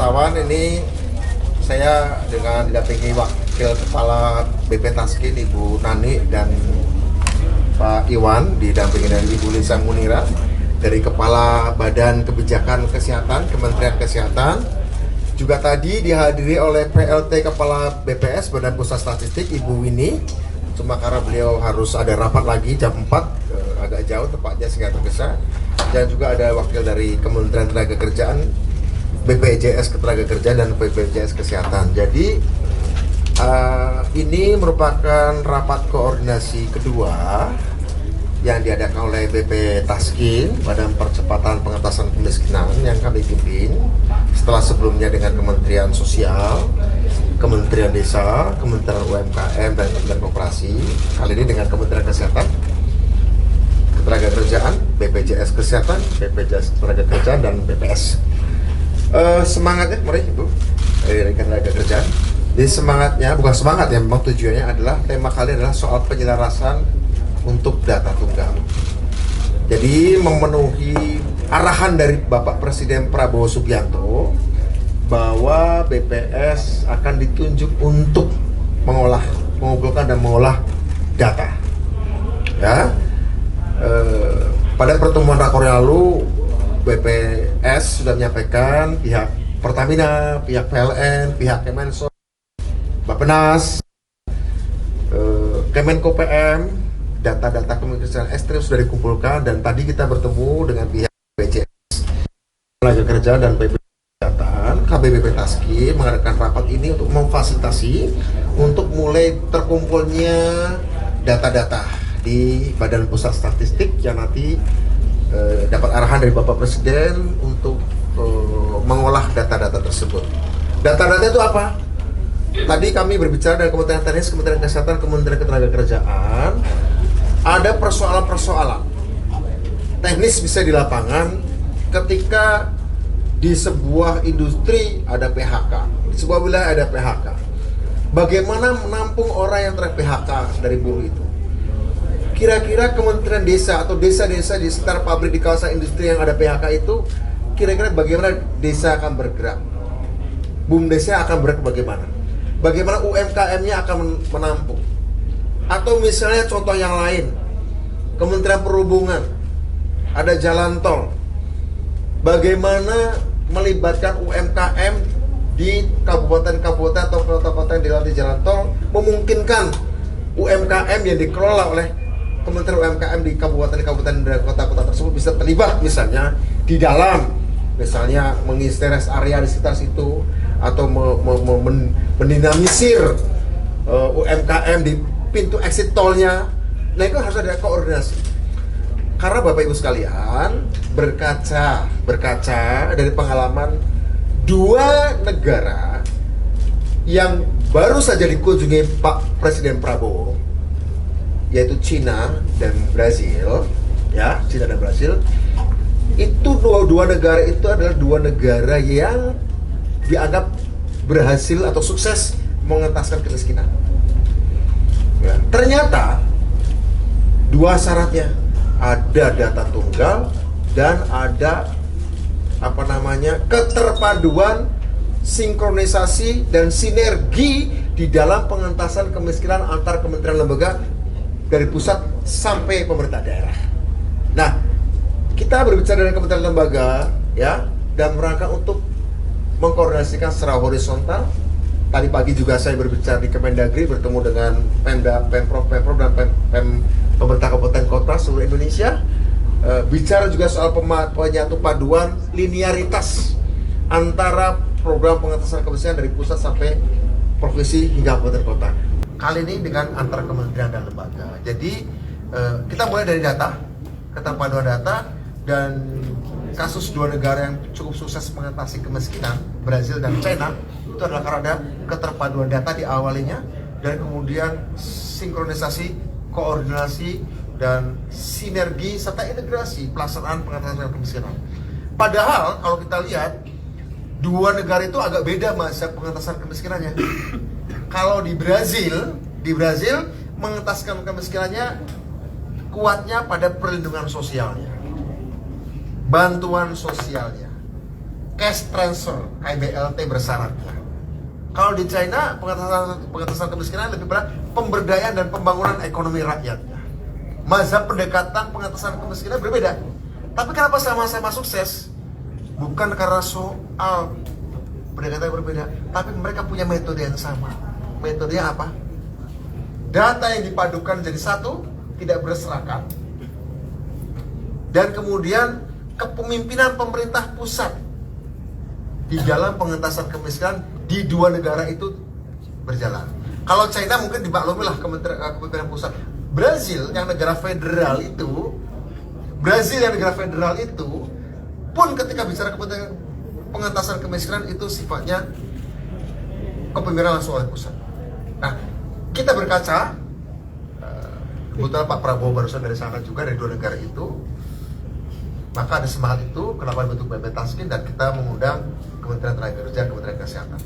wartawan, ini saya dengan didampingi Wakil Kepala BP Taskin Ibu Nani dan Pak Iwan, didampingi dari Ibu Lisa Munira dari Kepala Badan Kebijakan Kesehatan Kementerian Kesehatan. Juga tadi dihadiri oleh PLT Kepala BPS Badan Pusat Statistik Ibu Winnie. Cuma karena beliau harus ada rapat lagi jam 4, agak jauh tepatnya sehingga tergesa. Dan juga ada wakil dari Kementerian Tenagakerjaan, BPJS Ketenagakerjaan dan BPJS Kesehatan. Jadi ini merupakan rapat koordinasi kedua yang diadakan oleh BP Taskin, Badan Percepatan Pengentasan Kemiskinan, yang kami pimpin setelah sebelumnya dengan Kementerian Sosial, Kementerian Desa, Kementerian UMKM, dan Kementerian Koperasi. Kali ini dengan Kementerian Kesehatan, Ketenagakerjaan, BPJS Kesehatan, BPJS Ketenagakerjaan, dan BPS. Semangatnya, mari Ibu, dari Ketenagakerjaan. Jadi semangatnya, bukan semangat ya, memang tujuannya adalah, tema kali adalah soal penyelarasan untuk data tunggal. Jadi memenuhi arahan dari Bapak Presiden Prabowo Subianto bahwa BPS akan ditunjuk untuk mengumpulkan dan mengolah data. Ya. Pada pertemuan rakor yang lalu, BPS sudah menyampaikan pihak Pertamina, pihak PLN, pihak Kemensos, Bappenas, Kemenko PM, data-data kemiskinan ekstrim sudah dikumpulkan, dan tadi kita bertemu dengan pihak BPJS Ketenagakerjaan dan BPJS Kesehatan. KBBP Taskin mengadakan rapat ini untuk memfasilitasi untuk mulai terkumpulnya data-data di Badan Pusat Statistik yang nanti dapat arahan dari Bapak Presiden untuk mengolah data-data tersebut. Data-data itu apa? Tadi kami berbicara dengan Kementerian Teknis, Kementerian Kesehatan, Kementerian Ketenagakerjaan. Ada persoalan-persoalan teknis bisa di lapangan ketika di sebuah industri ada PHK, di sebuah wilayah ada PHK. Bagaimana menampung orang yang ter-PHK dari buruh itu? Kira-kira Kementerian Desa atau desa-desa di sekitar pabrik di kawasan industri yang ada PHK itu, kira-kira bagaimana desa akan bergerak? BUMDes akan bergerak bagaimana? Bagaimana UMKM-nya akan menampung? Atau misalnya contoh yang lain, Kementerian Perhubungan, ada jalan tol. Bagaimana melibatkan UMKM di kabupaten-kabupaten atau kota-kota yang dilewati jalan tol, memungkinkan UMKM yang dikelola oleh Kementerian UMKM di kabupaten-kabupaten dan kota-kota tersebut bisa terlibat misalnya di dalam, misalnya mengisi rest area di sekitar situ, atau mendinamisir UMKM di pintu exit tolnya. Nah, itu harus ada koordinasi. Karena Bapak Ibu sekalian, berkaca dari pengalaman dua negara yang baru saja dikunjungi Pak Presiden Prabowo, yaitu Cina dan Brazil, ya, Cina dan Brazil. Itu dua negara itu adalah dua negara yang dianggap berhasil atau sukses mengentaskan kemiskinan. Ya, ternyata dua syaratnya, ada data tunggal dan ada keterpaduan, sinkronisasi dan sinergi di dalam pengentasan kemiskinan antar kementerian lembaga dari pusat sampai pemerintah daerah. Nah, kita berbicara dengan kementerian lembaga, ya, dan merangka untuk mengkoordinasikan secara horizontal. Tadi pagi juga saya berbicara di Kemendagri, bertemu dengan Pemda, Pemprov dan pemerintah kabupaten kota seluruh Indonesia. Bicara juga soal penyatu paduan linearitas antara program pengentasan kemiskinan dari pusat sampai provinsi hingga kabupaten kota. Kali ini dengan antar kementerian dan lembaga. Jadi kita mulai dari data, keterpaduan data, dan kasus dua negara yang cukup sukses mengatasi kemiskinan, Brazil dan China, itu adalah karena ada keterpaduan data di awalnya, dan kemudian sinkronisasi, koordinasi, dan sinergi serta integrasi pelaksanaan pengatasan kemiskinan. Padahal kalau kita lihat, dua negara itu agak beda masa pengentasan kemiskinannya. Kalau di Brazil mengentaskan kemiskinannya kuatnya pada perlindungan sosialnya, bantuan sosialnya, cash transfer, KBLT bersyaratnya. Kalau di China pengentasan kemiskinan lebih pada pemberdayaan dan pembangunan ekonomi rakyatnya. Mazhab pendekatan pengentasan kemiskinan berbeda. Tapi kenapa sama-sama sukses? Bukan karena soal pendekatan yang berbeda, tapi mereka punya metode yang sama. Metodenya apa? Data yang dipadukan jadi satu, tidak berserakan. Dan kemudian kepemimpinan pemerintah pusat di dalam pengentasan kemiskinan di dua negara itu berjalan. Kalau China mungkin dimaklumi lah kepemimpinan pusat. Brazil yang negara federal itu pun ketika bicara pengentasan kemiskinan itu sifatnya kepemimpinan langsung oleh pusat. Nah, kita berkaca, kebetulan Pak Prabowo barusan dari sana juga, dari dua negara itu, maka ada semangat itu, kenapa bentuk BB Taskin, dan kita mengundang Kementerian Tenaga Kerja, Kementerian Kesehatan.